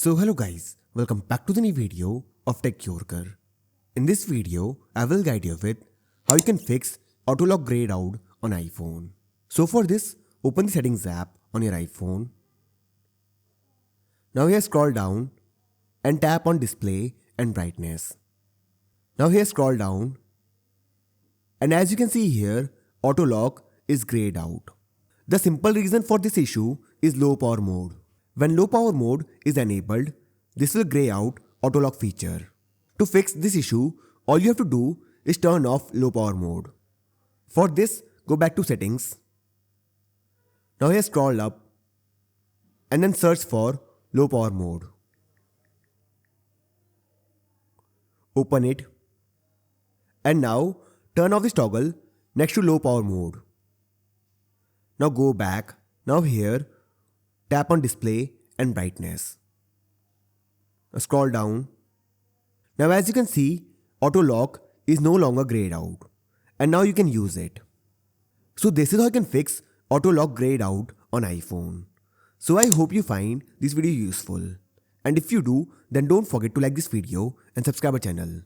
So hello guys, welcome back to the new video of Tech Yorker. In this video, I will guide you with how you can fix auto lock grayed out on iPhone. So for this, open the settings app on your iPhone. Now here scroll down and tap on display and brightness. Now here scroll down and as you can see here, auto lock is grayed out. The simple reason for this issue is low power mode. When low power mode is enabled, this will gray out auto lock feature. To fix this issue, all you have to do is turn off low power mode. For this, go back to settings. Now here scroll up and then search for low power mode. Open it and now turn off this toggle next to low power mode. Now go back. Now here tap on display and brightness. Now scroll down. Now as you can see, auto lock is no longer grayed out and now you can use it. So this is how you can fix auto lock grayed out on iPhone. So I hope you find this video useful. And if you do, then don't forget to like this video and subscribe our channel.